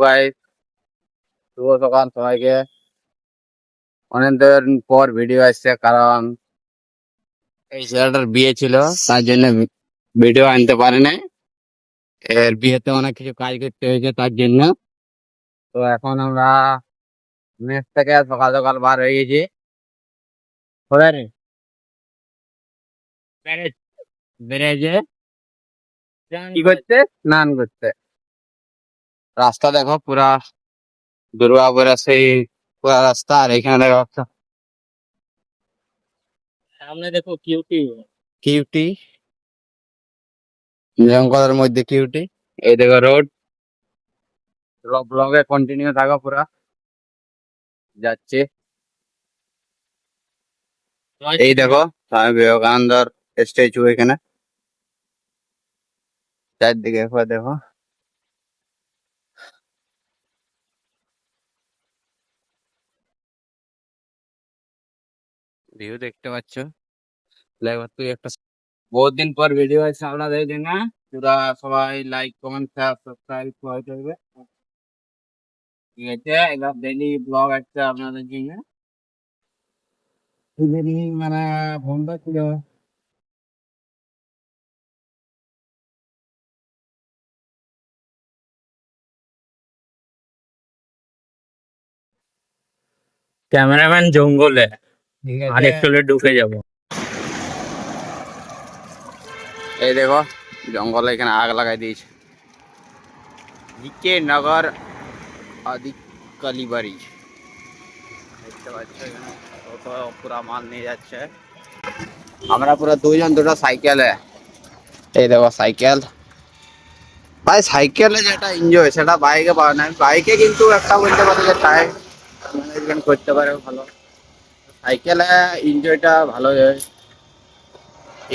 Guys, শুভ সকাল সবাইকে। অনেকদিন পর ভিডিও আসছে, কারণ এই ছেলেটার বিয়ে ছিল, তার জন্য ভিডিও আনতে পারে নাই। এর বিয়েতে অনেক কিছু কাজ করতে হয়েছে তার জন্য। তো এখন আমরা মেস থেকে সকাল সকাল বার হয়ে গেছি। কোথায় রে? ব্যারেজ। ব্যারেজে কি করতে? স্নান করতে। রাস্তা দেখো পুরা দুর্গাপুরা সেই পুরা রাস্তা, আর এখানে দেখো সামনে দেখো কিউটি। কিউটি জঙ্গলের মধ্যে কিউটি। এই দেখো রোড। ব্লগে কন্টিনিউ থাকো, পুরা যাচ্ছে। এই দেখো স্বামী বিবেকানন্দর স্ট্যাচু এখানে, চারদিকে একবার দেখো। ভিউ দেখতে পাচ্ছ। একবার তুই একটা বহুত দিন পর ভিডিও আছে আপনাদের জন্য। পুরা সবাই লাইক কমেন্ট শেয়ার সাবস্ক্রাইব করে দেবে। ঠিক আছে, এবার ডেইলি ব্লগ আসছে আপনাদের জন্য। মানে ফোনটা ছিল। ক্যামেরাম্যান জঙ্গলে, আর একটু হলে ঢুকে যাব। এই দেখো জঙ্গলে এখানে আগ লাগাই দিয়েছে। জিকে নগর আদি কালীবাড়ি দেখতে পাচ্ছ, এখানে টোটো পুরা মাল নিয়ে যাচ্ছে। আমরা পুরো দুইজন দুটো সাইকেলে। এই দেখো সাইকেল। ভাই সাইকেলে যেটা এনজয় সেটা বাইকে পাওয়া না। বাইকে কিন্তু একটা বলতে পারো যে টাইম ম্যানেজমেন্ট করতে পারে ভালো। সাইকেলে এনজয়টা ভালো হয়।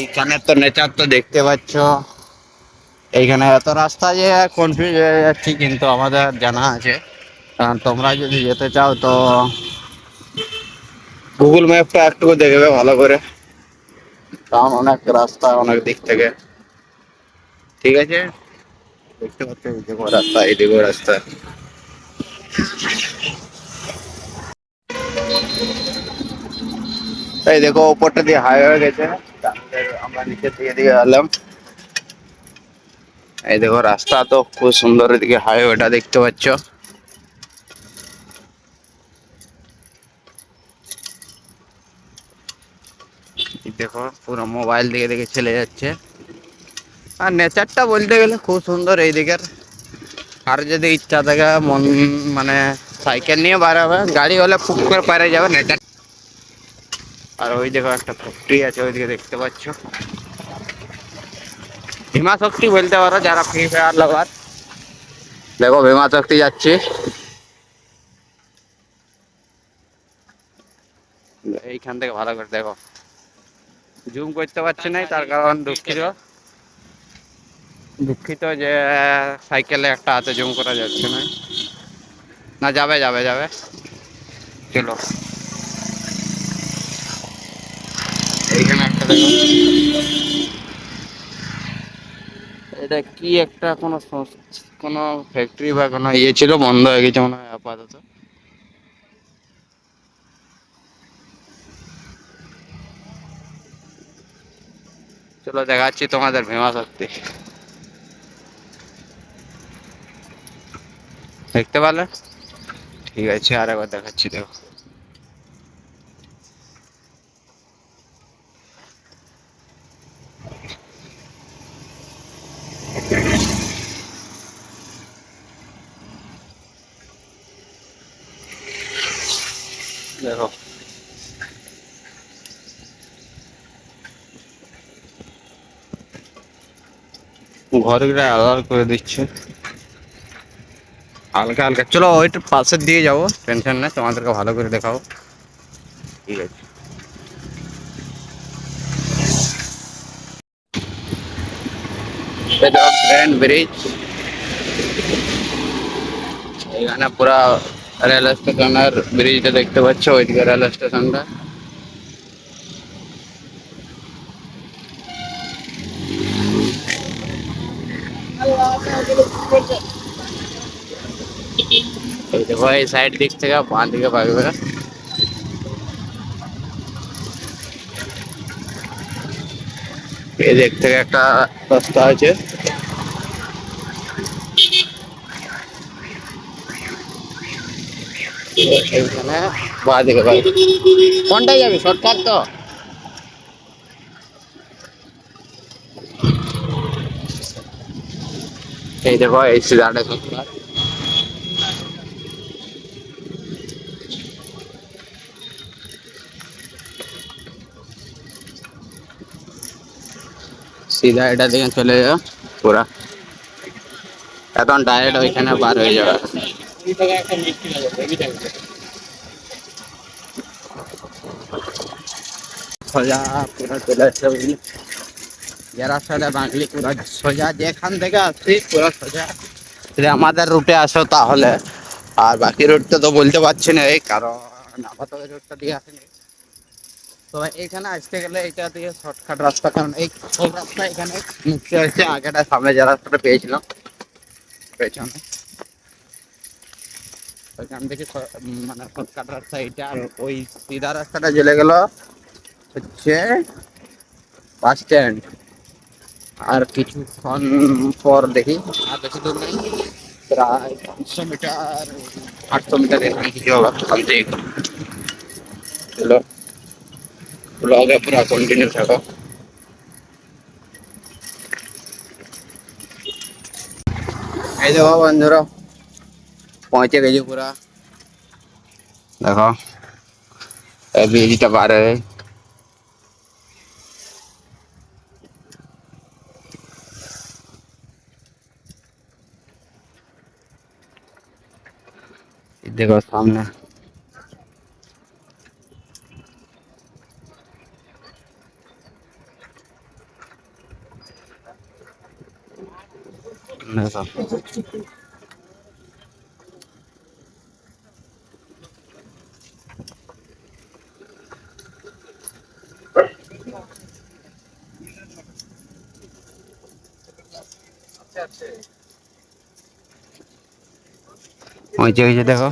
এইখানে তো নেচার তো দেখতে পাচ্ছ। এইখানে এত রাস্তা যে কনফিউজ হয়ে যাচ্ছি, কিন্তু আমাদের জানা আছে। কারণ তোমরা যদি যেতে চাও তো গুগল ম্যাপটা একটু দেখবে ভালো করে। কারণ অনেক রাস্তা অনেক দিক থেকে। ঠিক আছে, দেখতে পাচ্ছ এইদিকেও রাস্তা এইদিকেও রাস্তা। এই দেখো উপরটা দিয়ে হাইওয়ে গেছে, আমরা নিচে দিয়ে এলাম। এই দেখো রাস্তা তো খুব সুন্দর, এদিকে হাইওয়েটা দেখতে পাচ্ছ। এই দেখো পুরো মোবাইল দিকে দেখে চলে যাচ্ছে। আর নেচারটা বলতে গেলে খুব সুন্দর এই দিকের। আর যদি ইচ্ছা থাকে মন মানে সাইকেল নিয়ে বার হবে, গাড়ি হলে ফুক করে পারে যাবে নেচার। আর ওই দেখো একটা ফ্যাক্টরি আছে ওইদিকে দেখতে পাচ্ছ। ভীমা শক্তি বলতে পারো যারা ফ্রি ফায়ার লাভার। দেখো ভীমা শক্তি যাচ্ছি। এইখান থেকে ভালো করে দেখো, জুম করতে পারছি না, তার কারণ দুঃখিত। দুঃখিত যে সাইকেলে একটা হাতে জুম করা যাচ্ছে না। না যাবে যাবে যাবে, চলো। এইখানে একটা দেখো, এটা কি একটা কোনো ফ্যাক্টরি বা কোনো ইয়ে ছিল, বন্ধ হয়ে গেছে মনে হয় আপাতত। চলো দেখাচ্ছি তোমাদের ভীমা শক্তি, দেখতে পারলে? ঠিক আছে, আর একবার দেখাচ্ছি দেখো। দেখো ঘরগুলো আলাদা করে দিচ্ছে হালকা হালকা। চলো ওইটা পাশের দিয়ে যাবো, টেনশন নেই, তোমাদেরকে ভালো করে দেখাবো। ঠিক আছে, এটা গ্র্যান্ড ব্রিজ। এখানে পুরা রেল স্টেশনের ব্রিজটা দেখতে পাচ্ছ, ওইদিকে রেল স্টেশনটা। এই দেখো এই সাইড দিক থেকে বাঁ দিকে পাবে, এই দিক থেকে একটা রাস্তা আছে। এইখানে বাঁ দিকে পাবে। কোনটায় যাবি, শর্টকাট তো? এই দেখো এই সিধাটা শর্টকাট। সিধা এটা দিকে চলে যাও পুরা, এখন ডাইরেক্ট ওইখানে বার হয়ে যাবে। সোজা পুরো চলে আসছে বুঝলি, যে রাস্তাটা বাঁকলি পুরো সোজা, যেখান থেকে আসছি পুরো সোজা যদি আমাদের রুটে আসো তাহলে। আর বাকি রুটটা তো বলতে পারছি না, এই কারণ আপাতত রুটটা দিয়ে আসেনি। তো এখানে আসতে গেলে এটা দিয়ে শর্টকাট রাস্তা, কারণ এই সব রাস্তা এখানে মুক্ত হয়েছে। আগেটা সামনে যে রাস্তাটা পেয়েছিলাম পেছনে, ওইখান থেকে মানে শর্টকাট রাস্তা এটা। আর ওই সিধা রাস্তাটা চলে গেল হচ্ছে বাস স্ট্যান্ড। আর কিছুক্ষণ পর দেখি, আর বেশি দূর নেই, প্রায় 500 মিটার 800 মিটার এখানে কিছু হবে সামথিং। চলো ব্লগে পুরো কন্টিনিউ থাকো। এই দেখো বন্ধুরা, পৌঁছে গেছি পুরা। দেখো এই ব্রিজটা পার হয়ে, দেখো সামনে দেখো। পৌঁছে গেছে দেখো।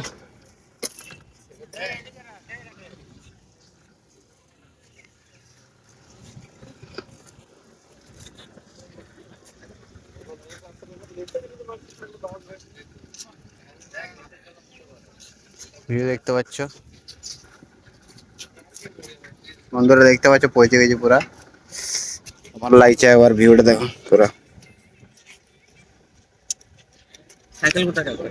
ভিউ দেখতে পাচ্ছ বন্ধুরা, দেখতে পাচ্ছ পৌঁছে গেছি পুরা। আমার লাগছে একবার ভিউটা দেখো পুরা। সাইকেল কোথায় যাবে?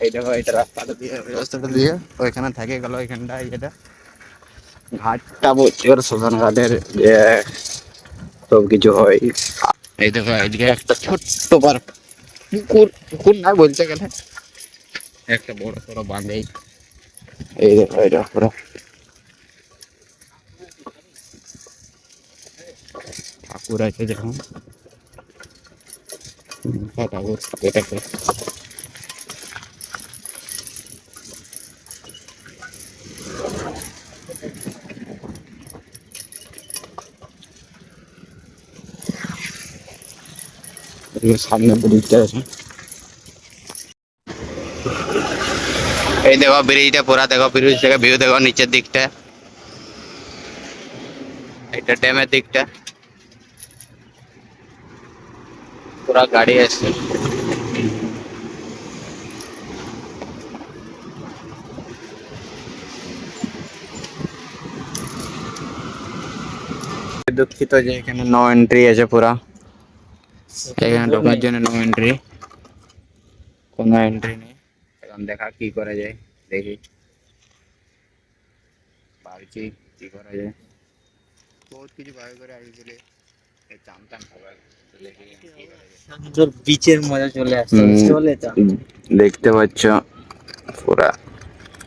এই দেখো এটা রাস্তাটা দিয়ে ওইখানে থাকে গেল, ওইখানটা এটা ঘাটটা বলছে ওর শ্মশান ঘাটের যে সব কিছু হয়। এই দেখো এইদিকে একটা ছোট্ট পার্ক, পুকুর, পুকুর না বলতে গেলে একটা বড় সড়ো বাঁধে। এই দেখো এটা পুরো ঠাকুর আছে দেখুন, ঠাকুর এটাকে। সামনে ব্রিজটা আছে, এই দেখো ব্রিজটা পুরা। দেখো ব্রিজ থেকে ভিউ দেখো নিচের দিকটা, এটা ড্যামের দিকটা পুরা গাড়ি আছে। দুঃখিত যে এখানে নো এন্ট্রি আছে পুরা, এখানে ঢোকার জন্য নো এন্ট্রি, কোনো এন্ট্রি নেই। এখন দেখা কি করা যায়, দেখি ভাবছি কি করা যায়। বহুত কিছু ভাবে করে আসলে জানতাম সবাই, তোর বিচের মজা চলে আসছে চলে যা। দেখতে পাচ্ছ পুরা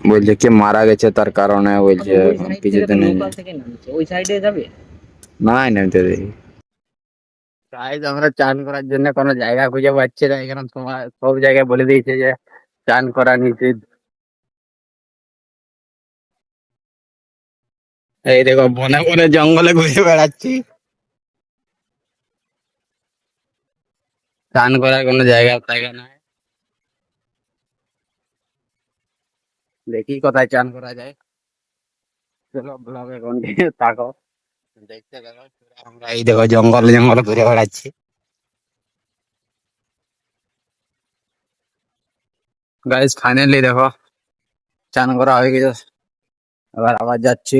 বলছে কে মারা গেছে তার কারণে বলছে কিছুতে নেই, ওই সাইডে যাবে না নামতে দেখি। গাইস আমরা চান করার জন্য কোনো জায়গা খুঁজে পাচ্ছি না, এখানে তোমার সব জায়গায় বলে দিয়েছে যে চান করা নিষেধ। এই দেখো বনে বনে জঙ্গলে ঘুরে বেড়াচ্ছি, চান করার কোনো জায়গা থাকে না। দেখি কোথায় চান করা যায়। চলো ব্লগে কন্টিনিউ থাকো, দেখতে থাকো। আমরা এই দেখো জঙ্গল জঙ্গল ঘুরে বেড়াচ্ছি। গাইস ফাইনালি দেখো চান করা হয়ে গেছে, এবার আবার যাচ্ছি।